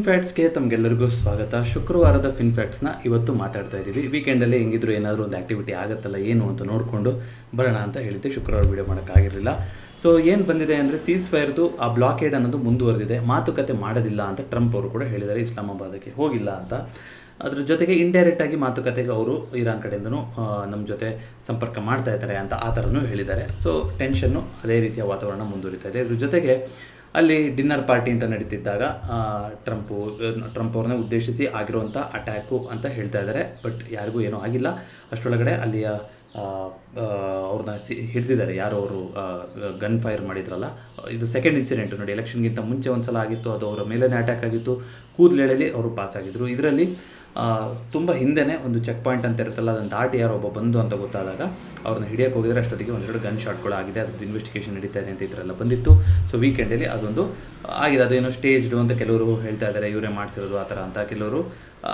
ಫ್ಯಾಕ್ಟ್ಸ್ಗೆ ತಮಗೆಲ್ಲರಿಗೂ ಸ್ವಾಗತ. ಶುಕ್ರವಾರದ ಫ್ಯಾಕ್ಟ್ಸ್ನ ಇವತ್ತು ಮಾತಾಡ್ತಾ ಇದ್ದೀವಿ. ವೀಕೆಂಡಲ್ಲಿ ಹೆಂಗಿದ್ರು ಏನಾದರೂ ಒಂದು ಆ್ಯಕ್ಟಿವಿಟಿ ಆಗುತ್ತಲ್ಲ ಏನು ಅಂತ ನೋಡಿಕೊಂಡು ಬರೋಣ ಅಂತ ಹೇಳಿದ್ದೆ. ಶುಕ್ರವಾರ ವೀಡಿಯೋ ಮಾಡೋಕ್ಕಾಗಿರಲಿಲ್ಲ. ಸೊ ಏನು ಬಂದಿದೆ ಅಂದರೆ ಸೀಸ್ ಫೈರ್ದು ಆ ಬ್ಲಾಕೇಡ್ ಅನ್ನೋದು ಮುಂದುವರೆದಿದೆ. ಮಾತುಕತೆ ಮಾಡೋದಿಲ್ಲ ಅಂತ ಟ್ರಂಪ್ ಅವರು ಕೂಡ ಹೇಳಿದ್ದಾರೆ. ಇಸ್ಲಾಮಾಬಾದಕ್ಕೆ ಹೋಗಿಲ್ಲ ಅಂತ. ಅದ್ರ ಜೊತೆಗೆ ಇಂಡೈರೆಕ್ಟಾಗಿ ಮಾತುಕತೆಗೆ ಅವರು ಇರಾನ್ ಕಡೆಯಿಂದನೂ ನಮ್ಮ ಜೊತೆ ಸಂಪರ್ಕ ಮಾಡ್ತಾ ಇದ್ದಾರೆ ಅಂತ ಆ ಥರನೂ ಹೇಳಿದ್ದಾರೆ. ಸೊ ಟೆನ್ಷನ್ನು ಅದೇ ರೀತಿಯ ವಾತಾವರಣ ಮುಂದುವರಿತಾ ಇದೆ. ಇದ್ರ ಜೊತೆಗೆ ಅಲ್ಲಿ ಡಿನ್ನರ್ ಪಾರ್ಟಿ ಅಂತ ನಡೀತಿದ್ದಾಗ ಟ್ರಂಪ್ ಅವ್ರನ್ನೇ ಉದ್ದೇಶಿಸಿ ಆಗಿರುವಂಥ ಅಟ್ಯಾಕು ಅಂತ ಹೇಳ್ತಾ ಇದ್ದಾರೆ. ಬಟ್ ಯಾರಿಗೂ ಏನೂ ಆಗಿಲ್ಲ. ಅಷ್ಟರೊಳಗಡೆ ಅಲ್ಲಿಯ ಅವ್ರನ್ನ ಹಿಡಿದಿದ್ದಾರೆ. ಯಾರು ಅವರು ಗನ್ ಫೈರ್ ಮಾಡಿದ್ರಲ್ಲ, ಇದು ಸೆಕೆಂಡ್ ಇನ್ಸಿಡೆಂಟು ನೋಡಿ. ಎಲೆಕ್ಷನ್ಗಿಂತ ಮುಂಚೆ ಒಂದು ಸಲ ಆಗಿತ್ತು, ಅದು ಅವರ ಮೇಲೇ ಅಟ್ಯಾಕ್ ಆಗಿತ್ತು. ಕೂದಲೆಳೆಯಲ್ಲಿ ಅವರು ಪಾಸ್ ಆಗಿದ್ದರು. ಇದರಲ್ಲಿ ತುಂಬ ಹಿಂದೆಯೇ ಒಂದು ಚೆಕ್ ಪಾಯಿಂಟ್ ಅಂತ ಇರುತ್ತಲ್ಲ, ಅದನ್ನು ದಾಟಿ ಯಾರೋ ಒಬ್ಬ ಬಂದು ಅಂತ ಗೊತ್ತಾದಾಗ ಅವ್ರನ್ನ ಹಿಡಿಯೋಕೆ ಹೋಗಿದ್ರೆ ಅಷ್ಟೊತ್ತಿಗೆ ಒಂದೆರಡು ಗನ್ ಶಾಟ್ಗಳು ಆಗಿದೆ. ಅದ್ರದ್ದು ಇನ್ವೆಸ್ಟಿಗೇಷನ್ ನಡೀತಾ ಇದೆ ಅಂತ ಈ ಥರ ಎಲ್ಲ ಬಂದಿತ್ತು. ಸೊ ವೀಕೆಂಡಲ್ಲಿ ಅದೊಂದು ಆಗಿದೆ. ಅದೇನೋ ಸ್ಟೇಜ್ಡು ಅಂತ ಕೆಲವರು ಹೇಳ್ತಾ ಇದ್ದಾರೆ, ಇವರೇ ಮಾಡಿಸಿರೋದು ಆ ಥರ ಅಂತ. ಕೆಲವರು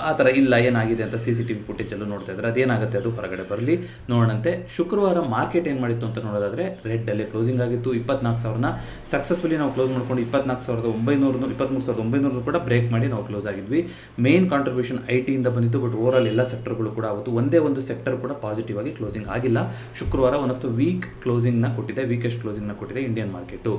ಆ ಥರ ಇಲ್ಲ, ಏನಾಗಿದೆ ಅಂತ CCTV ಫುಟೇಜಲ್ಲೂ ನೋಡ್ತಾ ಇದ್ದಾರೆ. ಅದೇನಾಗುತ್ತೆ ಅದು ಹೊರಗಡೆ ಬರಲಿ, ನೋಡೋಣಂತೆ. ಶುಕ್ರವಾರ ಮಾರ್ಕೆಟ್ ಏನು ಮಾಡಿತ್ತು ಅಂತ ನೋಡೋದಾದರೆ ರೆಡ್ಡಲ್ಲೇ ಕ್ಲೋಸಿಂಗ್ ಆಗಿತ್ತು. 24,000ನ ಸಕ್ಸಸ್ಫುಲಿ ನಾವು ಕ್ಲೋಸ್ ಮಾಡ್ಕೊಂಡು 23,900 ಕೂಡ ಬ್ರೇಕ್ ಮಾಡಿ ನಾವು ಕ್ಲೋಸ್ ಆಗಿದ್ವಿ. ಮೇನ್ ಕಾಂಟ್ರಿಬ್ಯೂಷನ್ IT-ಇಂದ ಬಂದಿತ್ತು. ಬಟ್ ಓವರಾಲ್ ಎಲ್ಲ ಸೆಕ್ಟರ್ಗಳು ಕೂಡ ಆವತ್ತು ಒಂದೇ ಒಂದು ಸೆಕ್ಟರ್ ಕೂಡ ಪಾಸಿಟಿವ್ ಆಗಿ ಕ್ಲೋಸಿಂಗ್ ಆಗಿಲ್ಲ. ಶುಕ್ರವಾರ ಒನ್ ಆಫ್ ದ ವೀಕೆಸ್ಟ್ ಕ್ಲೋಸಿಂಗ್ನ ಕೊಟ್ಟಿದೆ ಇಂಡಿಯನ್ ಮಾರ್ಕೆಟು.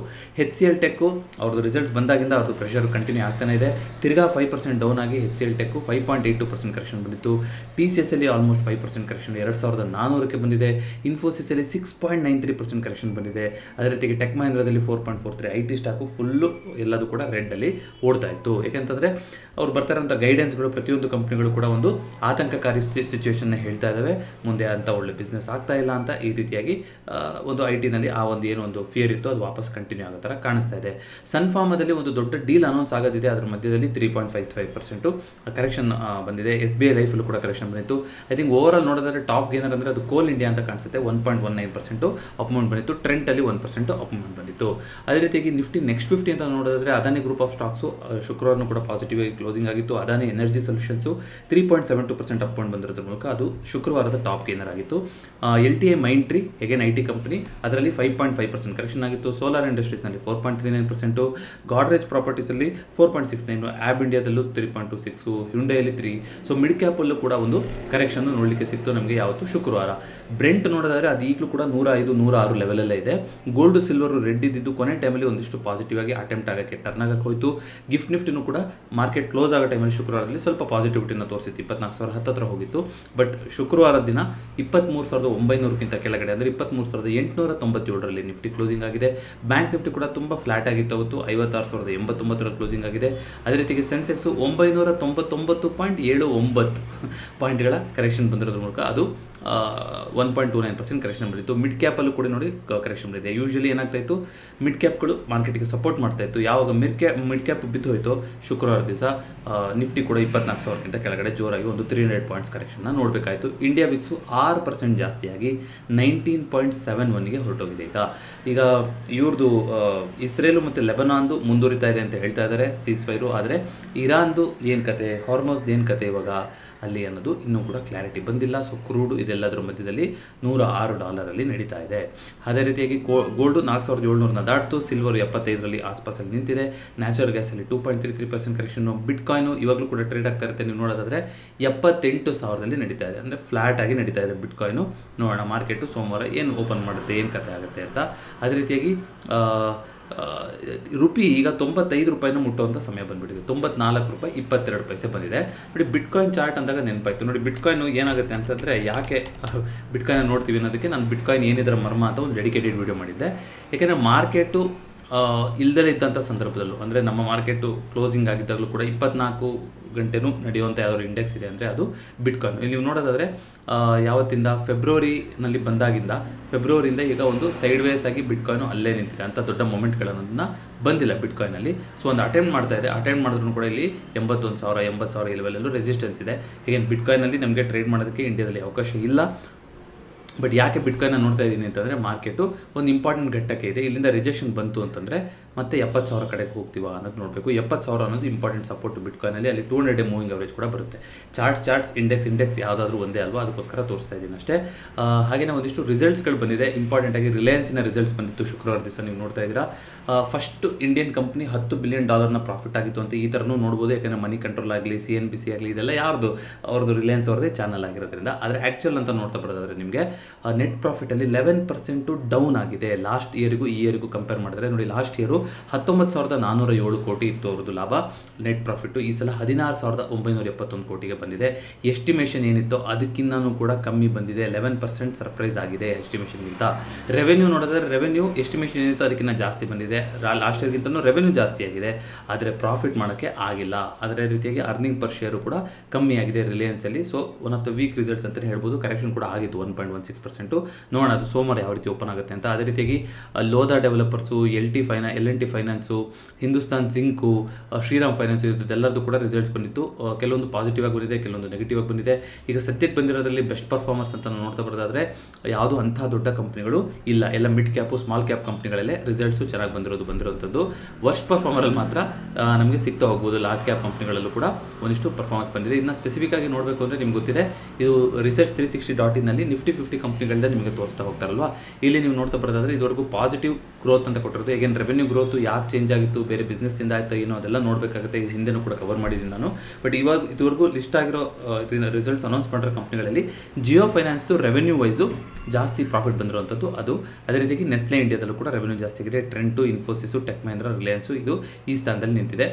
HCL ಟೆಕ್ಕು ಅವ್ರದ್ದು ರಿಸಲ್ಟ್ಸ್ ಬಂದಾಗಿಂದ ಅವ್ರದ್ದು ಪ್ರೆಷರ್ ಕಂಟಿನ್ಯೂ ಆಗ್ತಾನೆ ಇದೆ. ತಿರ್ಗಾ 5% ಡೌನ್ ಆಗಿ HCL ಟೆಕ್ಕು 5.82% ಕರೆಕ್ಷನ್ ಬಂದಿತ್ತು. TCSಲ್ಲಿ ಆಲ್ಮೋಸ್ಟ್ 5% ಕರೆಕ್ಷನ್ 2,400ಕ್ಕೆ ಬಂದಿದೆ. ಇನ್ಫೋಸಿಸಲ್ಲಿ 6.93% ಕರೆಕ್ಷನ್ ಬಂದಿದೆ. ಅದೇ ರೀತಿಗೆ ಟೆಕ್ ಮಹೀಂದ್ರದಲ್ಲಿ 4.43. IT ಸ್ಟಾಕು ಫುಲ್ಲು ಎಲ್ಲದೂ ಕೂಡ ರೆಡ್ಡಲ್ಲಿ ಓಡ್ತಾ ಇತ್ತು. ಯಾಕೆಂತಂದರೆ ಅವ್ರು ಬರ್ತಾರಂಥ ಗೈಡೆನ್ಸ್ಗಳು ಪ್ರತಿಯೊಂದು ಕಂಪ್ನಿಗಳು ಕೂಡ ಒಂದು ಆತಂಕಕಾರಿ ಸಿಚುವೇಷನ್ನ ಹೇಳ್ತಾ ಇದ್ದಾವೆ. ಮುಂದೆ ಅಂತ ಒಳ್ಳೆ ಬಿಸ್ನೆಸ್ ಆಗ್ತಾ ಇಲ್ಲ ಅಂತ. ಈ ರೀತಿಯಾಗಿ ಒಂದು IT-ನಲ್ಲಿ ಆ ಒಂದು ಏನೋ ಒಂದು ಫಿಯರ್ ಇತ್ತು, ಅದು ವಾಪಸ್ ಕಂಟಿನ್ಯೂ ಆಗೋ ಥರ ಕಾಣಿಸ್ತಾ ಇದೆ. ಸನ್ಫಾರ್ಮದಲ್ಲಿ ಒಂದು ದೊಡ್ಡ ಡೀಲ್ ಅನೌನ್ಸ್ ಆಗೋದಿದೆ. ಅದರ ಮಧ್ಯದಲ್ಲಿ 3.55% ಕರೆಕ್ಷನ್ ಬಂದಿದೆ. SBI ಲೈಫಲ್ಲೂ ಕೂಡ ಕರೆಕ್ಷನ್ ಬಂದಿತ್ತು. ಐ ಥಿಂಕ್ ಓವರಾಲ್ ನೋಡೋದಾದ್ರೆ ಟಾಪ್ ಗೇನರ್ ಅಂದರೆ ಅದು ಕೋಲ್ ಇಂಡಿಯಾ ಅಂತ ಕಾಣಿಸುತ್ತೆ. 1.19% ಅಪ್ಮೌಂಟ್ ಬಂದಿತ್ತು. ಟ್ರೆಂಟಲ್ಲಿ 1% ಅಪ್ಮೌಂಟ್ ಬಂದಿತ್ತು. ಅದೇ ರೀತಿಯಾಗಿ ನಿಫ್ಟಿ ನೆಕ್ಸ್ಟ್ 50 ಅಂತ ನೋಡೋದಾದ್ರೆ ಅದಾನಿ ಗ್ರೂಪ್ ಆಫ್ ಸ್ಟಾಕ್ಸು ಶುಕ್ರವಾರನೂ ಕೂಡ ಪಾಸಿಟಿವ್ ಆಗಿ ಕ್ಲೋಸಿಂಗ್ ಆಗಿತ್ತು. ಅದಾನಿ ಎನರ್ಜಿ ಸೊಲ್ಯೂಷನ್ಸು 3.72% ಅಪ್ಮೌಂಟ್ ಬಂದಿರೋದ್ರ ಮೂಲಕ ಅದು ಶುಕ್ರವಾರದ ಟಾಪ್ ಗೇನರ್ ಆಗಿತ್ತು. LTI ಮೈಂಟ್ರಿ ಹೇಗೆ IT ಕಂಪನಿ, ಅದರಲ್ಲಿ 5.5% ಕರೆಕ್ಷನ್ ಆಗಿತ್ತು. ಸೋಲಾರ್ ಇಂಡಸ್ಟ್ರೀಸ್ನಲ್ಲಿ 4.39%, ಗಾಡ್ರೇಜ್ ಪ್ರಾಪರ್ಟೀಸಲ್ಲಿ 4.69%, ಆ್ಯಬ್ ಇಂಡಿಯಾದಲ್ಲೂ 3.26%, ಹ್ಯುಂಡೈಯಲ್ಲಿ 3%. ಸೊ ಮಿಡ್ ಕ್ಯಾಪಲ್ಲೂ ಕೂಡ ಒಂದು ಕರೆಕ್ಷನ್ ನೋಡಲಿಕ್ಕೆ ಸಿಕ್ತು ನಮಗೆ ಯಾವತ್ತು ಶುಕ್ರವಾರ. ಬ್ರೆಂಟ್ ನೋಡೋದಾದರೆ ಅದು ಈಗಲೂ ಕೂಡ 105-106 ಲೆವೆಲಲ್ಲೇ ಇದೆ. ಗೋಲ್ಡು ಸಿಲ್ವರು ರೆಡ್ ಇದ್ದಿದ್ದು ಕೊನೆ ಟೈಮಲ್ಲಿ ಒಂದಿಷ್ಟು ಪಾಸಿಟಿವ್ ಆಗಿ ಅಟೆಂಪ್ಟ್ ಆಗೋಕ್ಕೆ ಟರ್ನ್ ಆಗಕ್ಕೆ ಹೋಯಿತು. ಗಿಫ್ಟ್ ನಿಫ್ಟಿನೂ ಕೂಡ ಮಾರ್ಕೆಟ್ ಕ್ಲೋಸ್ ಆಗೋ ಟೈಮಲ್ಲಿ ಶುಕ್ರವಾರದಲ್ಲಿ ಸ್ವಲ್ಪ ಪಾಸಿಟಿವಿಟಿನ ತೋರಿಸಿತ್ತು. 24,000 ಹತ್ತಿರ ಹೋಗಿತ್ತು. ಬಟ್ ಶುಕ್ರವಾರದ ದಿನ 23,900ಕ್ಕಿಂತ ಕೆಳಗಡೆ ಅಂದರೆ 23,897ರಲ್ಲಿ ನಿಫ್ಟಿ ಕ್ಲೋಸಿಂಗ್ ಆಗಿದೆ. ಬ್ಯಾಂಕ್ ನಿಫ್ಟಿ ಕೂಡ ತುಂಬ ಫ್ಲಾಟ್ ಆಗಿತ್ತು. ಅವತ್ತು 56,089ರಲ್ಲಿ ಕ್ಲೋಸಿಂಗ್ ಆಗಿದೆ. ಅದೇ ರೀತಿಗೆ ಸೆನ್ಸೆಕ್ಸು 999.79 ಪಾಯಿಂಟ್ಗಳ ಕರೆಕ್ಷನ್ ಬಂದಿರೋದ್ರ ಮೂಲಕ ಅದು 1.29% ಕರೆಕ್ಷನ್ ಬಂದಿತ್ತು. ಮಿಡ್ ಕ್ಯಾಪಲ್ಲೂ ಕೂಡ ನೋಡಿ ಕರೆಕ್ಷನ್ ಬಂದಿದೆ. ಯೂಶಲಿ ಏನಾಗ್ತಾ ಇತ್ತು, ಮಿಡ್ ಕ್ಯಾಪ್ಗಳು ಮಾರ್ಕೆಟಿಗೆ ಸಪೋರ್ಟ್ ಮಾಡ್ತಾ ಇತ್ತು. ಯಾವಾಗ ಮಿಡ್ ಕ್ಯಾಪ್ ಬಿದ್ದು ಹೋಯಿತು ಶುಕ್ರವಾರ ದಿವಸ ನಿಫ್ಟಿ ಕೂಡ 24,000ಕ್ಕಿಂತ ಕೆಳಗಡೆ ಜೋರಾಗಿ ಒಂದು 300 ಪಾಯಿಂಟ್ಸ್ ಕರೆಕ್ಷನ್ನ ನೋಡಬೇಕಾಯಿತು. ಇಂಡಿಯಾ ವಿಕ್ಸು 6% ಜಾಸ್ತಿಯಾಗಿ 19.71ಗೆ ಹೊರಟೋಗಿದೆ. ಈಗ ಇವ್ರದ್ದು ಇಸ್ರೇಲು ಮತ್ತು ಲೆಬನಾನ್ದು ಮುಂದುವರಿತಾ ಇದೆ ಅಂತ ಹೇಳ್ತಾ ಇದ್ದಾರೆ ಸೀಸ್ ಫೈರು. ಆದರೆ ಇರಾನ್ದು ಏನು ಕತೆ, ಹಾರ್ಮೋಸ್ದು ಏನು ಕತೆ ಇವಾಗ ಅಲ್ಲಿ ಅನ್ನೋದು ಇನ್ನೂ ಕೂಡ ಕ್ಲಾರಿಟಿ ಬಂದಿಲ್ಲ. ಸೊ ಕ್ರೂಡು ಇದೆಲ್ಲದರ ಮಧ್ಯದಲ್ಲಿ $106 ನಡೀತಾ ಇದೆ. ಅದೇ ರೀತಿಯಾಗಿ ಗೋಲ್ಡು 4,700ನ ದಾಟ್ತು. ಸಿಲ್ವರು 75ರಲ್ಲಿ ಆಸ್ಪಾಸಲ್ಲಿ ನಿಂತಿದೆ. ನ್ಯಾಚುರಲ್ ಗ್ಯಾಸಲ್ಲಿ 2.33% ಕರೆಕ್ಷನ್ನು. ಬಿಟ್ಕಾಯಿನು ಇವಾಗಲೂ ಕೂಡ ಟ್ರೇಡ್ ಆಗ್ತಾ ಇರುತ್ತೆ. ನೀವು ನೋಡೋದಾದರೆ 78,000ದಲ್ಲಿ ನಡೀತಾ ಇದೆ. ಅಂದರೆ ಫ್ಲಾಟ್ ಆಗಿ ನಡೀತಾ ಇದೆ ಬಿಟ್ಕಾಯಿನು. ನೋಡೋಣ ಮಾರ್ಕೆಟು ಸೋಮವಾರ ಏನು ಓಪನ್ ಮಾಡುತ್ತೆ, ಏನು ಕತೆ ಆಗುತ್ತೆ ಅಂತ. ಅದೇ ರೀತಿಯಾಗಿ ರುಪಿ ಈಗ 95 ರೂಪಾಯಿನ ಮುಟ್ಟುವಂಥ ಸಮಯ ಬಂದುಬಿಟ್ಟಿದೆ. 94 ರೂಪಾಯಿ 22 ಪೈಸೆ ಬಂದಿದೆ. ನೋಡಿ ಬಿಟ್ಕಾಯಿನ್ ಚಾರ್ಟ್ ಅಂದಾಗ ನೆನಪಾಯಿತು. ನೋಡಿ ಬಿಟ್ಕಾಯಿನು ಏನಾಗುತ್ತೆ ಅಂತಂದರೆ, ಯಾಕೆ ಬಿಟ್ಕಾಯಿನ್ ನೋಡ್ತೀವಿ ಅನ್ನೋದಕ್ಕೆ ನಾನು ಬಿಟ್ಕಾಯಿನ್ ಏನಿದ್ರ ಮರ್ಮ ಅಂತ ಒಂದು ಡೆಡಿಕೇಟೆಡ್ ವಿಡಿಯೋ ಮಾಡಿದ್ದೆ. ಯಾಕೆಂದರೆ ಮಾರ್ಕೆಟು ಇಲ್ಲದೇ ಇದ್ದಂಥ ಸಂದರ್ಭದಲ್ಲೂ, ಅಂದರೆ ನಮ್ಮ ಮಾರ್ಕೆಟು ಕ್ಲೋಸಿಂಗ್ ಆಗಿದ್ದಾಗಲೂ ಕೂಡ 24 ಗಂಟೆನೂ ನಡೆಯುವಂಥ ಯಾವ್ದಾದ್ರು ಇಂಡೆಕ್ಸ್ ಇದೆ ಅಂದರೆ ಅದು ಬಿಟ್ಕಾಯಿನ್. ಇಲ್ಲಿ ನೀವು ನೋಡೋದಾದರೆ ಯಾವತ್ತಿಂದ ಫೆಬ್ರವರಿನಲ್ಲಿ ಫೆಬ್ರವರಿಯಿಂದ ಈಗ ಒಂದು ಸೈಡ್ ವೇಸ್ ಆಗಿ ಬಿಟ್ಕಾಯಿನು ಅಲ್ಲೇ ನಿಂತಿದೆ. ಅಂತ ದೊಡ್ಡ ಮೊಮೆಂಟ್ಗಳನ್ನು ಬಂದಿಲ್ಲ ಬಿಟ್ಕಾಯಿನಲ್ಲಿ. ಸೊ ಒಂದು ಅಟೆಂಪ್ಟ್ ಮಾಡ್ತಾ ಇದೆ. ಅಟೆಂಪ್ಟ್ ಮಾಡಿದ್ರು ಕೂಡ ಇಲ್ಲಿ 81,000 80,000 ಈ ಲೆವೆಲಲ್ಲೂ ರೆಸಿಸ್ಟೆನ್ಸ್ ಇದೆ. ಹೀಗೇನು ಬಿಟ್ಕಾಯಿನಲ್ಲಿ ನಮಗೆ ಟ್ರೇಡ್ ಮಾಡೋದಕ್ಕೆ ಇಂಡಿಯಾದಲ್ಲಿ ಅವಕಾಶ ಇಲ್ಲ. ಬಟ್ ಯಾಕೆ ಬಿಟ್ಕಾಯಿನ್ನ ನೋಡ್ತಾ ಇದ್ದೀನಿ ಅಂತಂದರೆ, ಮಾರ್ಕೆಟು ಒಂದು ಇಂಪಾರ್ಟೆಂಟ್ ಘಟ್ಟಕ್ಕೆ ಇದೆ. ಇಲ್ಲಿಂದ ರಿಜೆಕ್ಷನ್ ಬಂತು ಅಂತಂದರೆ ಮತ್ತು 70,000 ಕಡೆಗೆ ಹೋಗ್ತೀವಾ ಅನ್ನೋದು ನೋಡಬೇಕು. 70,000 ಅನ್ನೋದು ಇಂಪಾರ್ಟೆಂಟ್ ಸಪೋರ್ಟ್ ಬಿಟ್ಕಾಯಿನಲ್ಲಿ. ಅಲ್ಲಿ 200 ಡೇ ಮೂವಿಂಗ್ ಅವರೇಜ್ ಕೂಡ ಬರುತ್ತೆ. ಚಾರ್ಟ್ಸ್ ಇಂಡೆಕ್ಸ್ ಯಾವುದಾದ್ರೂ ಒಂದೇ ಅಲ್ವಾ, ಅದಕ್ಕೋಸ್ಕರ ತೋರಿಸ್ತಾ ಇದ್ದೀನಿ ಅಷ್ಟೇ. ಹಾಗೆಯೇ ಒಂದಿಷ್ಟು ರಿಸಲ್ಟ್ಸ್ಗಳು ಬಂದಿದೆ. ಇಂಪಾರ್ಟೆಂಟಾಗಿ ರಿಲಯನ್ಸಿನ ರಿಸಲ್ಟ್ಸ್ ಬಂದಿತ್ತು ಶುಕ್ರವಾರ ದಿವಸ, ನೀವು ನೋಡ್ತಾ ಇದ್ದೀರಾ. First Indian company $10 billion profit ಆಗಿತ್ತು ಅಂತ ಈ ಥರನೂ ನೋಡ್ಬೋದು. ಯಾಕೆಂದರೆ ಮನಿ ಕಂಟ್ರೋಲ್ ಆಗಲಿ, CNBC ಆಗಲಿ, ಇದೆಲ್ಲ ಯಾರ್ದು, ಅವ್ರದ್ದು ರಿಲಯನ್ಸ್ ಅವ್ರದ್ದೇ ಚಾನಲ್ ಆಗಿರೋದ್ರಿಂದ. ಆದರೆ ಆ್ಯಕ್ಚುಲ್ ಅಂತ ನೋಡ್ತಾ ಬರೋದಾದರೆ ನಿಮಗೆ ನೆಟ್ ಪ್ರಾಫಿಟಲ್ಲಿ 11% ಡೌನ್ ಆಗಿದೆ ಲಾಸ್ಟ್ ಇಯರಿಗೂ ಈ ಇಯರಿಗೂ ಕಂಪೇರ್ ಮಾಡಿದ್ರೆ. ನೋಡಿ, ಲಾಸ್ಟ್ ಇಯರು 19,407 ಕೋಟಿ ಇತ್ತು ಅವ್ರದ್ದು ಲಾಭ ನೆಟ್ ಪ್ರಾಫಿಟ್ಟು. ಈ ಸಲ 16,971 ಕೋಟಿಗೆ ಬಂದಿದೆ. ಎಸ್ಟಿಮೇಷನ್ ಏನಿತ್ತು ಅದಕ್ಕಿಂತನೂ ಕೂಡ ಕಮ್ಮಿ ಬಂದಿದೆ. 11% ಸರ್ಪ್ರೈಸ್ ಆಗಿದೆ ಎಸ್ಟಿಮೇಷನ್ಗಿಂತ. ರೆವೆನ್ಯೂ ನೋಡಿದ್ರೆ ರೆವೆನ್ಯೂ ಎಸ್ಟಿಮೇಷನ್ ಏನಿತ್ತು ಅದಕ್ಕಿಂತ ಜಾಸ್ತಿ ಬಂದಿದೆ. ಲಾಸ್ಟ್ ಇಯರ್ಗಿಂತನೂ ರೆವೆನ್ಯೂ ಜಾಸ್ತಿ ಆಗಿದೆ, ಆದರೆ ಪ್ರಾಫಿಟ್ ಮಾಡೋಕ್ಕೆ ಆಗಿಲ್ಲ. ಅದರ ರೀತಿಯಾಗಿ ಅರ್ನಿಂಗ್ ಪರ್ ಶೇರು ಕೂಡ ಕಮ್ಮಿ ಆಗಿದೆ ರಿಲಯನ್ಸಲ್ಲಿ. So one of the week results ಅಂತಲೇ ಹೇಳ್ಬೋದು. ಕರೆಕ್ಷನ್ ಕೂಡ ಆಗಿತ್ತು 1.16%. ನೋಡೋಣ ಅದು ಸೋಮವಾರ ಯಾವ ರೀತಿ ಓಪನ್ ಆಗುತ್ತೆ ಅಂತ. ಅದೇ ರೀತಿಯಾಗಿ Lodha developers, L&T finance, Hindustan zinc, Shriram finance, ಇದೆಲ್ಲರದ್ದು ಕೂಡ ರಿಸಲ್ಟ್ಸ್ ಬಂದಿತ್ತು. ಕೆಲವೊಂದು ಪಾಸಿಟಿವ್ ಆಗಿ ಬಂದಿದೆ, ಕೆಲವೊಂದು ನೆಗೆಟಿವ್ ಆಗಿ ಬಂದಿದೆ. ಈಗ ಸದ್ಯಕ್ಕೆ ಬಂದಿರೋದ್ರಲ್ಲಿ ಬೆಸ್ಟ್ ಪರ್ಫಾರ್ಮರ್ಸ್ ಅಂತ ನಾವು ನೋಡ್ತಾ ಬರೋದಾದರೆ ಯಾವುದೂ ಅಂಥ ದೊಡ್ಡ ಕಂಪ್ನಿಗಳು ಇಲ್ಲ, ಎಲ್ಲ ಮಿಡ್ ಕ್ಯಾಪು ಸ್ಮಾಲ್ ಕ್ಯಾಪ್ ಕಂಪ್ನಿಗಳಲ್ಲೇ ರಿಸಲ್ಟ್ಸು ಚೆನ್ನಾಗಿ ಬಂದಿರೋಂಥದ್ದು. ವರ್ಸ್ಟ್ ಪರ್ಫಾರ್ಮರಲ್ಲಿ ಮಾತ್ರ ನಮಗೆ ಸಿಗ್ತಾ ಹೋಗ್ಬೋದು. ಲಾರ್ಜ್ ಕ್ಯಾಪ್ ಕಂಪ್ನಿಗಳಲ್ಲೂ ಕೂಡ ಒಂದಿಷ್ಟು ಪರ್ಫಾರ್ಮೆನ್ಸ್ ಬಂದಿದೆ. ಇನ್ನು ಸ್ಪೆಸಿಫಿಕ್ ಆಗಿ ನೋಡಬೇಕು ಅಂದರೆ ನಿಮ್ಗೆ ಗೊತ್ತಿದೆ, ಇದು Research360.in ನಲ್ಲಿ ನಿಫ್ಟಿ 50 ಕಂಪ್ನಿಗಳಿಂದ ನಿಮಗೆ ತೋರಿಸ್ತಾ ಹೋಗ್ತಾರಲ್ವಾ. ಇಲ್ಲಿ ನೀವು ನೋಡ್ತಾ ಬರೋದಾದರೆ ಇದುವರೆಗೂ ಪಾಸಿಟಿವ್ ಗ್ರೋತ್ ಅಂತ ಕೊಟ್ಟಿರೋದು. ಈಗೇನು ರೆವೆನ್ಯೂ ಗ್ರೋತ್ ಯಾಕೆ ಚೇಂಜ್ ಆಗಿತ್ತು, ಬೇರೆ ಬಿಸ್ನೆಸ್ಸಿಂದ ಆಯ್ತಾ ಏನೋ ಅದೆಲ್ಲ ನೋಡಬೇಕಾಗುತ್ತೆ. ಇದು ಹಿಂದೆನೂ ಕೂಡ ಕವರ್ ಮಾಡಿದ್ದೀನಿ ನಾನು. ಬಟ್ ಇವಾಗ ಇದುವರೆಗೂ ಲಿಸ್ಟ್ ಆಗಿರೋ ರಿಸಲ್ಟ್ಸ್ ಅನೌನ್ಸ್ ಮಾಡಿರೋ ಕಂಪ್ನಿಗಳಲ್ಲಿ ಜಿಯೋ ಫೈನಾನ್ಸ್ದು ರೆವೆನ್ಯೂ ವೈಸು ಜಾಸ್ತಿ ಪ್ರಾಫಿಟ್ ಬಂದಿರುವಂಥದ್ದು ಅದು. ಅದೇ ರೀತಿಯಾಗಿ ನೆಸ್ಲೆ ಇಂಡಿಯಾದಲ್ಲೂ ಕೂಡ ರೆವೆನ್ಯೂ ಜಾಸ್ತಿ ಆಗಿದೆ. ಟ್ರೆಂಟು, ಇನ್ಫೋಸಿಸು, ಟೆಕ್ ಮಹೀಂದ್ರ, ರಿಲಯನ್ಸು ಇದು ಈ ಸ್ಥಾನದಲ್ಲಿ ನಿಂತಿದೆ.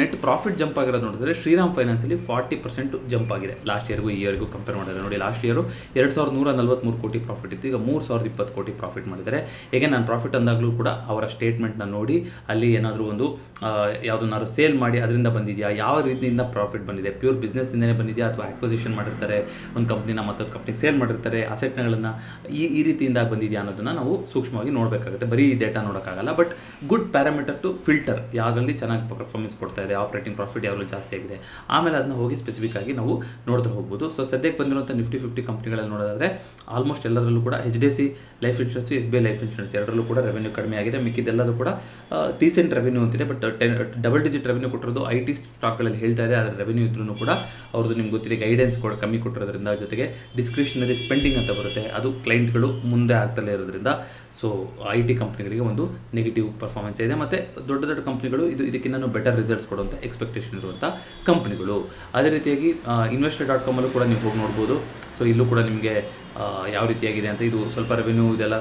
ನೆಟ್ ಪ್ರಾಫಿಟ್ ಜಂಪ್ ಆಗಿರೋದು ನೋಡಿದ್ರೆ ಶ್ರೀರಾಮ್ ಫೈನಾನ್ಸಲ್ಲಿ 40% ಜಂಪ್ ಆಗಿದೆ ಲಾಸ್ಟ್ ಇಯರ್ಗೂ ಈ ಇಯರ್ಗೂ ಕಂಪೇರ್ ಮಾಡಿದ್ರೆ. ನೋಡಿ, ಲಾಸ್ಟ್ ಇಯರು 2,143 ಕೋಟಿ ಪ್ರಾಫಿಟ್ ಇತ್ತು, ಈಗ 3,020 ಕೋಟಿ ಪ್ರಾಫಿಟ್ ಮಾಡಿದ್ದಾರೆ. ಹೇಗೆ ನಾನು ಪ್ರಾಫಿಟ್ ಅಂದಾಗಲೂ ಕೂಡ ಅವರ ಸ್ಟೇಟ್ಮೆಂಟ್ನ ನೋಡಿ ಅಲ್ಲಿ ಏನಾದರೂ ಒಂದು ಯಾವುದನ್ನಾದ್ರು ಸೇಲ್ ಮಾಡಿ ಅದರಿಂದ ಬಂದಿದೆಯಾ, ಯಾವ ರೀತಿಯಿಂದ ಪ್ರಾಫಿಟ್ ಬಂದಿದೆ, ಪ್ಯೂರ್ ಬಿಸ್ನೆಸ್ಸಿಂದನೇ ಬಂದಿದೆಯಾ ಅಥವಾ ಆಕ್ವಿಸಿಷನ್ ಮಾಡಿರ್ತಾರೆ, ಒಂದು ಕಂಪ್ನಿನ ಮತ್ತೊಂದು ಕಂಪ್ನಿಗೆ ಸೇಲ್ ಮಾಡಿರ್ತಾರೆ, ಅಸೆಟ್ಗಳನ್ನು ಈ ರೀತಿಯಿಂದ ಬಂದಿದೆಯಾ ಅನ್ನೋದನ್ನು ನಾವು ಸೂಕ್ಷ್ಮವಾಗಿ ನೋಡಬೇಕಾಗುತ್ತೆ. ಬರೀ ಈ ಡೇಟಾ ನೋಡೋಕ್ಕಾಗಲ್ಲ. But good parameter to filter ಯಾವುದರಲ್ಲಿ ಚೆನ್ನಾಗಿ ಪರ್ಫಾರ್ಮೆನ್ಸ್ ಕೊಡ್ತಾ ಇದೆ, ಆಪರೇಟಿಂಗ್ ಪ್ರಾಫಿಟ್ ಯಾವಾಗಲೂ ಜಾಸ್ತಿ ಆಗಿದೆ, ಆಮೇಲೆ ಅದನ್ನ ಹೋಗಿ ಸ್ಪೆಸಿಫಿಕ್ ಆಗಿ ನಾವು ನೋಡ್ತಾ ಹೋಗ್ಬೋದು. ಸೊ ಸದ್ಯಕ್ಕೆ ಬಂದಿರುವಂಥ ನಿಫ್ಟಿ 50 ಕಂಪ್ನಿಗಳಲ್ಲಿ ನೋಡೋದಾದರೆ ಆಲ್ಮೋಸ್ಟ್ ಎಲ್ಲದರಲ್ಲೂ ಕೂಡ HDFC life insurance, SBI life insurance ಎರಡರಲ್ಲೂ ಕೂಡ ರೆವೆನ್ಯೂ ಕಡಿಮೆ ಆಗಿದೆ. ಮಿಕ್ಕಿದೆಲ್ಲದೂ ಕೂಡ ಡೀಸೆಂಟ್ ರೆವೆನ್ಯೂ ಅಂತಿದೆ. ಬಟ್ ಡಬಲ್ ಡಿಜಿಟ್ ರೆವೆನ್ಯೂ ಕೊಟ್ಟಿರೋದು IT ಸ್ಟಾಕ್ಗಳಲ್ಲಿ ಹೇಳ್ತಾ ಇದೆ. ಅದರ ರೆವೆನ್ಯೂ ಇದ್ರೂ ಕೂಡ ಅವ್ರದ್ದು ನಿಮ್ಗೆ ಗೊತ್ತಿದೆ ಗೈಡೆನ್ಸ್ ಕೂಡ ಕಮ್ಮಿ ಕೊಟ್ಟಿರೋದ್ರಿಂದ, ಜೊತೆಗೆ ಡಿಸ್ಕ್ರಿಷನರಿ ಸ್ಪೆಂಡಿಂಗ್ ಅಂತ ಬರುತ್ತೆ, ಅದು ಕ್ಲೈಂಟ್ಗಳು ಮುಂದೆ ಆಗ್ತಲೇ ಇರೋದ್ರಿಂದ ಸೊ IT ಕಂಪ್ನಿಗಳಿಗೆ ಒಂದು ನೆಗೆಟಿವ್ ಪರ್ಫಾರ್ಮೆನ್ಸ್ ಇದೆ. ಮತ್ತು ದೊಡ್ಡ ಕಂಪ್ನಿಗಳು ಇದಕ್ಕಿಂತ ಬೆಟರ್ ರಿಸಲ್ಟ್ಸ್ ಕೊಡುವಂಥ ಎಕ್ಸ್ಪೆಕ್ಟೇಷನ್ ಇರುವಂಥ ಕಂಪ್ನಿಗಳು. ಅದೇ ರೀತಿಯಾಗಿ investor.com ಅಲ್ಲೂ ಕೂಡ ನೀವು ಹೋಗಿ ನೋಡ್ಬೋದು. ಸೊ ಇಲ್ಲೂ ಕೂಡ ನಿಮಗೆ ಯಾವ ರೀತಿಯಾಗಿದೆ ಅಂತ, ಇದು ಸ್ವಲ್ಪ ರೆವೆನ್ಯೂ ಇದೆಲ್ಲ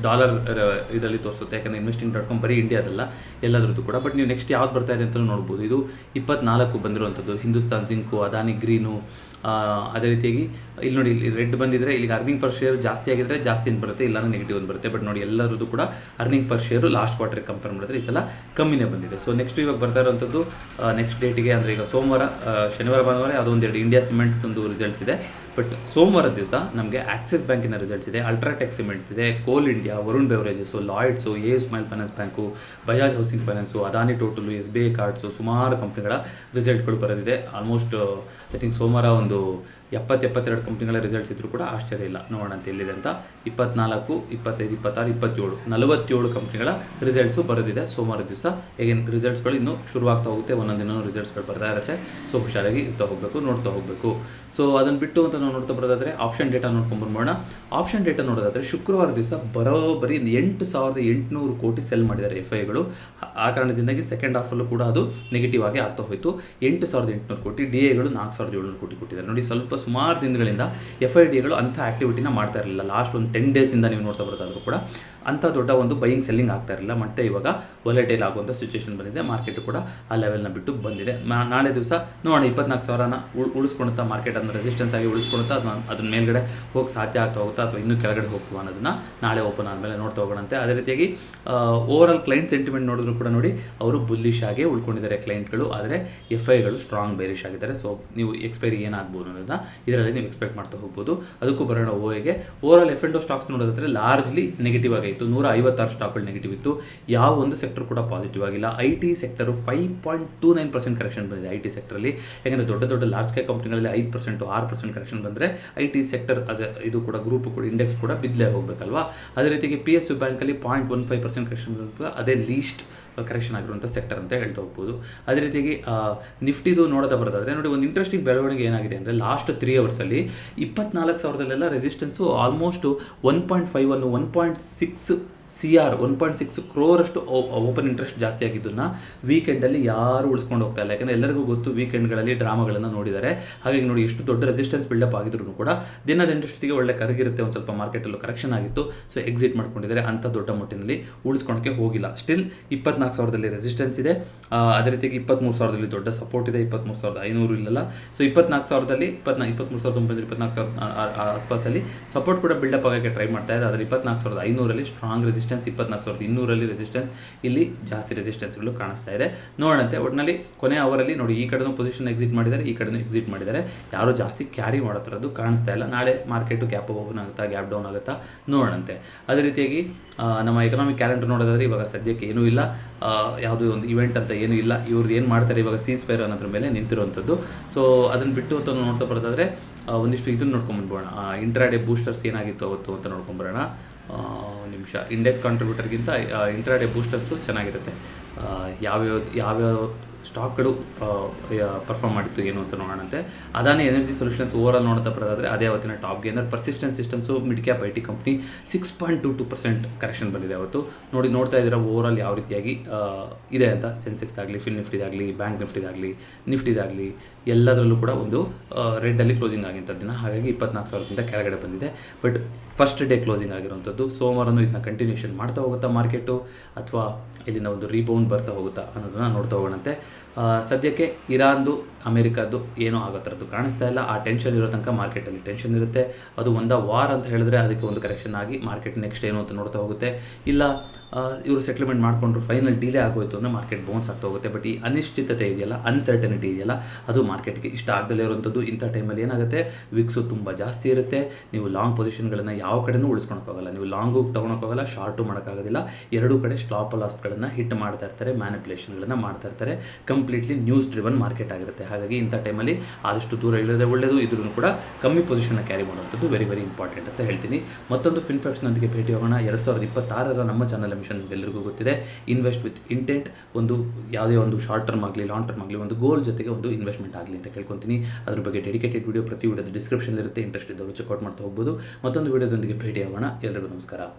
ಡಾಲರ್ ಇದರಲ್ಲಿ ತೋರಿಸುತ್ತೆ. ಯಾಕಂದರೆ investing.com ಬರೀ ಇಂಡಿಯಾದಲ್ಲ, ಎಲ್ಲದರದ್ದು ಕೂಡ. ಬಟ್ ನೀವು ನೆಕ್ಸ್ಟ್ ಯಾವ್ದು ಬರ್ತಾ ಇದೆ ಅಂತಲೂ ನೋಡ್ಬೋದು. ಇದು 24 ಬಂದಿರುವಂಥದ್ದು, ಹಿಂದೂಸ್ತಾನ್ ಜಿಂಕು, ಅದಾನಿ ಗ್ರೀನು. ಅದೇ ರೀತಿಯಾಗಿ ಇಲ್ಲಿ ನೋಡಿ, ಇಲ್ಲಿ ರೆಡ್ ಬಂದಿದ್ರೆ ಇಲ್ಲಿಗೆ ಅರ್ನಿಂಗ್ ಪರ್ ಶೇರ್ ಜಾಸ್ತಿ ಆಗಿದ್ರೆ ಜಾಸ್ತಿ ಅಂತ ಬರುತ್ತೆ, ಇಲ್ಲಾಂದ್ರೆ ನೆಗೆಟಿವ್ ಅಂತ ಬರುತ್ತೆ. ಬಟ್ ನೋಡಿ, ಎಲ್ಲರದ್ದು ಕೂಡ ಅರ್ನಿಂಗ್ ಪರ್ ಶೇರು ಲಾಸ್ಟ್ ಕ್ವಾರ್ಟರ್ಗೆ ಕಂಪೇರ್ ಮಾಡಿದ್ರೆ ಈ ಸಲ ಕಮ್ಮಿನೇ ಬಂದಿದೆ. ಸೊ ನೆಕ್ಸ್ಟ್ ಇವಾಗ ಬರ್ತಾ ಇರೋವಂಥದ್ದು ನೆಕ್ಸ್ಟ್ ಡೇಟಿಗೆ ಅಂದರೆ ಈಗ ಸೋಮವಾರ, ಶನಿವಾರ, ಭಾನುವಾರ ಅದೊಂದೆರಡು ಇಂಡಿಯಾ ಸಿಮೆಂಟ್ಸ್ ಒಂದು ರಿಸಲ್ಟ್ಸ್ ಇದೆ. ಬಟ್ ಸೋಮವಾರ ದಿವಸ ನಮಗೆ ಆಕ್ಸಿಸ್ ಬ್ಯಾಂಕಿನ ರಿಸಲ್ಟ್ಸ್ ಇದೆ, ಅಲ್ಟ್ರಾಟೆಕ್ ಸಿಮೆಂಟ್ ಇದೆ, coal India, Varun beverages, Lloyds, small finance bank, Bajaj housing finance, Adani Total, SBI cards, ಸುಮಾರು ಕಂಪ್ನಿಗಳ ರಿಸಲ್ಟ್ಗಳು ಬರೋದಿದೆ. ಆಲ್ಮೋಸ್ಟ್ ಐ ಥಿಂಕ್ ಸೋಮವಾರ ಒಂದು 70-72 ಕಂಪ್ನಿಗಳ ರಿಸಲ್ಟ್ಸ್ ಇದ್ರೂ ಕೂಡ ಆಶ್ಚರ್ಯ ಇಲ್ಲ. ನೋಡೋಣ ಅಂತ ಎಲ್ಲಿದೆ ಅಂತ. 24, 25, 26, 27 47 ಕಂಪ್ನಿಗಳ ರಿಸಲ್ಟ್ಸು ಬರೋದಿದೆ ಸೋಮವಾರ ದಿವಸ. ಹೇಗೆ ರಿಸಲ್ಟ್ಸ್ಗಳು ಇನ್ನೂ ಶುರುವಾಗ್ತಾ ಹೋಗುತ್ತೆ, ಒಂದೊಂದಿನ ರಿಸಲ್ಟ್ಸ್ಗಳು ಬರ್ತಾ ಇರುತ್ತೆ. ಸೊ ಹುಷಾರಾಗಿ ಇರ್ತಾ ಹೋಗಬೇಕು, ನೋಡ್ತಾ ಹೋಗಬೇಕು. ಸೊ ಅದನ್ನು ಬಿಟ್ಟು ಅಂತ ನಾವು ನೋಡ್ತಾ ಬರೋದಾದರೆ ಆಪ್ಷನ್ ಡೇಟಾ ನೋಡ್ಕೊಂಡ್ಬರೋಣ. ಆಪ್ಷನ್ ಡೇಟಾ ನೋಡೋದಾದರೆ ಶುಕ್ರವಾರ ದಿವಸ ಬರೋಬ್ಬರಿ 8,800 ಕೋಟಿ ಸೆಲ್ ಮಾಡಿದ್ದಾರೆ FIಗಳು. ಆ ಕಾರಣದಿಂದಾಗಿ ಸೆಕೆಂಡ್ ಹಾಫಲ್ಲೂ ಕೂಡ ಅದು ನೆಗೆಟಿವ್ ಆಗಿ ಆಗ್ತಾ ಹೋಯಿತು. 8,800 ಕೋಟಿ, DIಗಳು 4,700 ಕೋಟಿ ಕೊಟ್ಟಿದ್ದಾರೆ. ನೋಡಿ, ಸ್ವಲ್ಪ ಸುಮಾರು ದಿನಗಳಿಂದ FIDಗಳು ಅಂಥ ಆ್ಯಕ್ಟಿವಿಟಿನ ಮಾಡ್ತಾ ಇರಲಿಲ್ಲ. ಲಾಸ್ಟ್ ಒಂದು 10 ಡೇಸಿಂದ ನೀವು ನೋಡ್ತಾ ಬರೋದಾದರೂ ಕೂಡ ಅಂಥ ದೊಡ್ಡ ಒಂದು ಬೈಯಿಂಗ್ ಸೆಲ್ಲಿಂಗ್ ಆಗ್ತಾ ಇರಲಿಲ್ಲ. ಮತ್ತೆ ಇವಾಗ ವಾಲಟೈಲ್ ಆಗುವಂಥ ಸಿಚುವೇಶನ್ ಬಂದಿದೆ. ಮಾರ್ಕೆಟ್ ಕೂಡ ಆ ಲೆವೆಲ್ನ ಬಿಟ್ಟು ಬಂದಿದೆ. ನಾಳೆ ದಿವಸ ನೋಡೋಣ 24,000ನ ಉಳಿಸ್ಕೊಳುತ್ತಾ, ಮಾರ್ಕೆಟ್ ಅದನ್ನು ರೆಸಿಸ್ಟೆನ್ಸ್ ಆಗಿ ಉಳಿಸ್ಕೊಳುತ್ತಾ, ಅದನ್ನ ಮೇಲ್ಗಡೆ ಹೋಗಿ ಸಾಧ್ಯ ಆಗ್ತಾ ಹೋಗುತ್ತಾ ಅಥವಾ ಇನ್ನೂ ಕೆಳಗಡೆ ಹೋಗ್ತೀವಿ ಅನ್ನೋದನ್ನು ನಾಳೆ ಓಪನ್ ಆದಮೇಲೆ ನೋಡ್ತಾ ಹೋಗೋಣಂತೆ. ಅದೇ ರೀತಿಯಾಗಿ ಓವರಾಲ್ ಕ್ಲೈಂಟ್ ಸೆಂಟಿಮೆಂಟ್ ನೋಡಿದ್ರು ಕೂಡ ನೋಡಿ, ಅವರು ಬುಲ್ಲಿಶ್ ಆಗೇ ಉಳ್ಕೊಂಡಿದ್ದಾರೆ ಕ್ಲೈಂಟ್ಗಳು, ಆದರೆ FIಗಳು ಸ್ಟ್ರಾಂಗ್ ಬೇರಿಶ್ ಆಗಿದ್ದಾರೆ. ಸೊ ನೀವು ಎಕ್ಸ್ಪೈರಿ ಏನಾಗ್ಬೋದು ಅನ್ನೋದನ್ನ ಇದರಲ್ಲಿ ನೀವು ಎಕ್ಸ್ಪೆಕ್ಟ್ ಮಾಡ್ತಾ ಹೋಗ್ಬೋದು. ಅದಕ್ಕೂ ಬರೋಣ ಓಎಗೆ. ಓವರಾಲ್ F&O ಸ್ಟಾಕ್ಸ್ ನೋಡೋದಾದ್ರೆ ಲಾರ್ಜ್ಲಿ ನೆಗೆಟಿವ್ ಆಗಿತ್ತು. 156 ಸ್ಟಾಕ್ಗಳು ನೆಗೆಟಿವ್ ಇತ್ತು. ಯಾವ ಒಂದು ಸೆಕ್ಟರ್ ಕೂಡ ಪಾಸಿಟಿವ್ ಆಗಿಲ್ಲ. IT ಸೆಕ್ಟರು 5.29% ಕರೆಕ್ಷನ್ ಬಂದಿದೆ IT ಸೆಕ್ಟರಲ್ಲಿ. ಯಾಕಂದರೆ ದೊಡ್ಡ ದೊಡ್ಡ ಲಾರ್ಜ್ ಸ್ಕೇಲ್ ಕಂಪ್ನಿಗಳಲ್ಲಿ 5% 6% ಕರೆಕ್ಷನ್ ಬಂದರೆ IT ಸೆಕ್ಟರ್ ಇದು ಕೂಡ ಗ್ರೂಪ್ ಕೂಡ ಇಂಡೆಕ್ಸ್ ಕೂಡ ಬಿದ್ದಲೇ ಹೋಗಬೇಕಲ್ವಾ. ಅದೇ ರೀತಿಗೆ PSU ಬ್ಯಾಂಕಲ್ಲಿ 0.15% ಕರೆಕ್ಷನ್ ಬಂದಾಗ ಅದೇ ಲೀಸ್ಟ್ ಕರೆಕ್ಷನ್ ಆಗಿರುವಂಥ ಸೆಕ್ಟರ್ ಅಂತ ಹೇಳ್ತಾ ಹೋಗ್ಬೋದು. ಅದೇ ರೀತಿಯಾಗಿ ನಿಫ್ಟಿದು ನೋಡೋದ ಬರೋದಾದರೆ ನೋಡಿ, ಒಂದು ಇಂಟ್ರೆಸ್ಟಿಂಗ್ ಬೆಳವಣಿಗೆ ಏನಾಗಿದೆ ಅಂದರೆ ಲಾಸ್ಟ್ 3 ಅವರ್ಸಲ್ಲಿ 24,000 ರೆಸಿಸ್ಟೆನ್ಸು ಆಲ್ಮೋಸ್ಟ್ 1.51 1.6 CR 1.6 ಕ್ರೋರಷ್ಟು ಓಪನ್ ಇಂಟ್ರೆಸ್ಟ್ ಜಾಸ್ತಿ ಆಗಿದ್ದನ್ನು ವೀಕೆಂಡಲ್ಲಿ ಯಾರು ಉಳಿಸ್ಕೊಂಡು ಹೋಗ್ತಾ ಇಲ್ಲ. ಯಾಕಂದರೆ ಎಲ್ಲರಿಗೂ ಗೊತ್ತು ವೀಕೆಂಡ್ಗಳಲ್ಲಿ ಡ್ರಾಮಾಗಳನ್ನು ನೋಡಿದ್ದಾರೆ. ಹಾಗಾಗಿ ನೋಡಿ ಎಷ್ಟು ದೊಡ್ಡ ರೆಸಿಸ್ಟೆನ್ಸ್ ಬಿಲ್ಡಪ್ ಆಗಿದ್ರು ಕೂಡ ದಿನದ ಇಂಟ್ರೆಸ್ಟಿಗೆ ಒಳ್ಳೆ ಕರಗಿರುತ್ತೆ. ಒಂದು ಸ್ವಲ್ಪ ಮಾರ್ಕೆಟಲ್ಲೂ ಕರೆಕ್ಷನ್ ಆಗಿತ್ತು, ಸೊ ಎಕ್ಸಿಟ್ ಮಾಡ್ಕೊಂಡಿದ್ದಾರೆ. ಅಂಥ ದೊಡ್ಡ ಮಟ್ಟಿನಲ್ಲಿ ಉಳಿಸ್ಕೊಳಕ್ಕೆ ಹೋಗಿಲ್ಲ. ಸ್ಟಿಲ್ 24,000 ರೆಸಿಸ್ಟೆನ್ಸ್ ಇದೆ. ಅದೇ ರೀತಿಯಾಗಿ 23,000 ದೊಡ್ಡ ಸಪೋರ್ಟ್ ಇದೆ. 23,500 ಇಲ್ಲಲ್ಲ. ಸೊ 24,000 24,000 ಆಸ್ಪಾಸಲ್ಲಿ ಸಪೋರ್ಟ್ ಕೂಡ ಬಿಲ್ಡಪ್ ಆಗೋಕ್ಕೆ ಟ್ರೈ ಮಾಡ್ತಾ ಇದೆ. ಆದರೆ 24,500 ಸ್ಟ್ರಾಂಗ್ ರೆಸಿಸ್ಟೆನ್ಸ್, 24,200 ರೆಸಿಸ್ಟೆನ್ಸ್, ಇಲ್ಲಿ ಜಾಸ್ತಿ ರೆಸಿಸ್ಟೆನ್ಸ್ಗಳು ಕಾಣಿಸ್ತಾ ಇದೆ. ನೋಡೋಣಂತೆ. ಒಟ್ಟಿನಲ್ಲಿ ಕೊನೆ ಅವರಲ್ಲಿ ನೋಡಿ, ಈ ಕಡೆನೂ ಪೊಸಿಷನ್ ಎಕ್ಸಿಟ್ ಮಾಡಿದ್ದಾರೆ, ಈ ಕಡೆನೂ ಎಕ್ಸಿಟ್ ಮಾಡಿದ್ದಾರೆ. ಯಾರು ಜಾಸ್ತಿ ಕ್ಯಾರಿ ಮಾಡೋ ಥರದ್ದು ಕಾಣಿಸ್ತಾ ಇಲ್ಲ. ನಾಳೆ ಮಾರ್ಕೆಟು ಗ್ಯಾಪ್ ಓಪನ್ ಆಗುತ್ತಾ, ಗ್ಯಾಪ್ ಡೌನ್ ಆಗುತ್ತಾ ನೋಡೋಣಂತೆ. ಅದೇ ರೀತಿಯಾಗಿ ನಮ್ಮ ಎಕನಾಮಿಕ್ ಕ್ಯಾಲೆಂಡರ್ ನೋಡೋದಾದ್ರೆ ಇವಾಗ ಸದ್ಯಕ್ಕೆ ಏನೂ ಇಲ್ಲ, ಯಾವುದೋ ಒಂದು ಇವೆಂಟ್ ಅಂತ ಏನೂ ಇಲ್ಲ. ಇವ್ರದ್ದು ಏನು ಮಾಡ್ತಾರೆ ಇವಾಗ ಸೀಸ್ ಫೈರ್ ಅನ್ನೋದ್ರ ಮೇಲೆ ನಿಂತಿರುವಂಥದ್ದು. ಸೊ ಅದನ್ನು ಬಿಟ್ಟು ಅಂತ ನೋಡ್ತಾ ಬರೋದಾದರೆ ಒಂದಿಷ್ಟು ಇದನ್ನು ನೋಡ್ಕೊಂಬಂದ್ಬೋಣ. ಇಂಟ್ರಾಡೇ ಬೂಸ್ಟರ್ಸ್ ಏನಾಗಿತ್ತು ಅವತ್ತು ಅಂತ ನೋಡ್ಕೊಂಬರೋಣ. ನಿಮಿಷ. ಇಂಡೆಕ್ಸ್ ಕಾಂಟ್ರಿಬ್ಯೂಟರ್ಗಿಂತ ಇಂಟ್ರಾಡೇ ಬೂಸ್ಟರ್ಸು ಚೆನ್ನಾಗಿರುತ್ತೆ. ಯಾವ್ಯಾವ ಸ್ಟಾಕ್ಗಳು ಪರ್ಫಾರ್ಮ್ ಮಾಡಿತ್ತು ಏನು ಅಂತ ನೋಡೋಣಂತೆ. ಅದಾನಿ ಎನರ್ಜಿ ಸೊಲ್ಯೂಷನ್ಸ್ ಓವರಾಲ್ ನೋಡ್ತಾ ಬರೋದಾದರೆ ಅದೇ ಅವತ್ತಿನ top gainer. Persistent systems mid cap IT company 6.22% correction ಬಂದಿದೆ ಅವತ್ತು. ನೋಡ್ತಾ ಇದ್ದೀರಾ ಓವರಾಲ್ ಯಾವ ರೀತಿಯಾಗಿ ಇದೆ ಅಂತ. ಸೆನ್ಸೆಕ್ಸ್ದಾಗಲಿ, ಫಿನ್ ನಿಫ್ಟಿದಾಗಲಿ, ಬ್ಯಾಂಕ್ ನಿಫ್ಟಿದಾಗಲಿ ಎಲ್ಲದರಲ್ಲೂ ಕೂಡ ಒಂದು ರೆಡ್ಡಲ್ಲಿ ಕ್ಲೋಸಿಂಗ್ ಆಗಿಂಥದ್ದು ದಿನ. ಹಾಗಾಗಿ 24,000 ಕೆಳಗಡೆ ಬಂದಿದೆ. ಬಟ್ ಫಸ್ಟ್ ಡೇ ಕ್ಲೋಸಿಂಗ್ ಆಗಿರುವಂಥದ್ದು. ಸೋಮವಾರನೂ ಇದನ್ನ ಕಂಟಿನ್ಯೂಷನ್ ಮಾಡ್ತಾ ಹೋಗುತ್ತಾ ಮಾರ್ಕೆಟು, ಅಥವಾ ಇಲ್ಲಿಂದ ಒಂದು ರೀಬೌಂಡ್ ಬರ್ತಾ ಹೋಗುತ್ತಾ ಅನ್ನೋದನ್ನ ನೋಡ್ತಾ ಹೋಗೋಣಂತೆ. ಸದ್ಯಕ್ಕೆ ಇರಾನ್ದು ಅಮೆರಿಕದ್ದು ಏನೂ ಆಗೋ ಥರದ್ದು ಕಾಣಿಸ್ತಾ ಇಲ್ಲ. ಆ ಟೆನ್ಷನ್ ಇರೋ ತನಕ ಮಾರ್ಕೆಟಲ್ಲಿ ಟೆನ್ಷನ್ ಇರುತ್ತೆ. ಅದು ವಾರ ಅಂತ ಹೇಳಿದ್ರೆ ಅದಕ್ಕೆ ಒಂದು ಕರೆಕ್ಷನ್ ಆಗಿ ಮಾರ್ಕೆಟ್ ನೆಕ್ಸ್ಟ್ ಏನು ಅಂತ ನೋಡ್ತಾ ಹೋಗುತ್ತೆ. ಇಲ್ಲ ಇವರು ಸೆಟ್ಲ್ಮೆಂಟ್ ಮಾಡಿಕೊಂಡ್ರು, ಫೈನಲ್ ಡಿಲೇ ಆಗೋಯ್ತು ಅಂದರೆ ಮಾರ್ಕೆಟ್ ಬೌನ್ಸ್ ಆಗ್ತಾ ಹೋಗುತ್ತೆ. ಬಟ್ ಈ ಅನಿಶ್ಚಿತತೆ ಇದೆಯಲ್ಲ, ಅನ್ಸರ್ಟನಿಟಿ ಇದೆಯಲ್ಲ, ಅದು ಮಾರ್ಕೆಟ್ಗೆ ಇಷ್ಟ ಆಗದಲ್ಲೇ ಇರುವಂಥದ್ದು. ಇಂಥ ಟೈಮಲ್ಲಿ ಏನಾಗುತ್ತೆ, ವಿಕ್ಸು ತುಂಬ ಜಾಸ್ತಿ ಇರುತ್ತೆ. ನೀವು ಲಾಂಗ್ ಪೊಸಿಷನ್ಗಳನ್ನು ಯಾವ ಕಡೆನೂ ಉಳಿಸ್ಕೊಳಕ್ಕಾಗಲ್ಲ. ನೀವು ಲಾಂಗು ತೊಗೊಳಕ್ಕಾಗಲ್ಲ, ಶಾರ್ಟು ಮಾಡೋಕ್ಕಾಗೋದಿಲ್ಲ. ಎರಡೂ ಕಡೆ ಸ್ಟಾಪ್ ಲಾಸ್ಗಳನ್ನು ಹಿಟ್ ಮಾಡ್ತಾ ಇರ್ತಾರೆ, ಮ್ಯಾನಿಪುಲೇಷನ್ಗಳನ್ನು ಮಾಡ್ತಾ ಇರ್ತಾರೆ. ಕಂಪ್ಲೀಟ್ಲಿ ನ್ಯೂಸ್ ಡ್ರಿವನ್ ಮಾರ್ಕೆಟ್ ಆಗಿರುತ್ತೆ. ಹಾಗಾಗಿ ಇಂಥ ಟೈಮಲ್ಲಿ ಆದಷ್ಟು ದೂರ ಇಳಿಯೋದೇ ಒಳ್ಳೆಯದು. ಇದ್ರೂ ಕೂಡ ಕಮ್ಮಿ ಪೊಸಿಷನ್ನ ಕ್ಯಾರಿ ಮಾಡುವಂಥದ್ದು ವೆರಿ ವೆರಿ ಇಂಪಾರ್ಟೆಂಟ್ ಅಂತ ಹೇಳ್ತೀನಿ. ಮತ್ತೊಂದು ಫಿನ್ಫ್ಯಾಕ್ಟ್ಸ್ನೊಂದಿಗೆ ಭೇಟಿ ಹೋಗೋಣ. 2026 ನಮ್ಮ ಚಾನಲ್ ಮಿಷನ್ ಎಲ್ಲರಿಗೂ ಗೊತ್ತಿದೆ. Invest with intent. ಒಂದು ಯಾವುದೇ ಒಂದು ಶಾರ್ಟ್ ಟರ್ಮ್ ಆಗಲಿ, ಲಾಂಗ್ ಟರ್ಮ್ ಆಗಲಿ, ಒಂದು ಗೋಲ್ ಜೊತೆಗೆ ಒಂದು ಇನ್ವೆಸ್ಟ್ಮೆಂಟ್ ಆಗಲಿ ಅಂತ ಕೇಳ್ಕೊತೀನಿ. ಅದ್ರ ಬಗ್ಗೆ ಡೆಡಿಕೇಟೆಡ್ ವಿಡಿಯೋ ಪ್ರತಿ ವಿಡಿಯೋದ ಡಿಸ್ಕ್ರಿಪ್ಷನ್ ಇರುತ್ತೆ. ಇಂಟ್ರೆಸ್ಟ್ ಇದ್ದವರು ಚೆಕ್ಔಟ್ ಮಾಡ್ತಾ ಹೋಗ್ಬೋದು. ಮತ್ತೊಂದು ವಿಡಿಯೋದೊಂದಿಗೆ ಭೇಟಿ ಆಗೋಣ. ಎಲ್ಲರಿಗೂ ನಮಸ್ಕಾರ.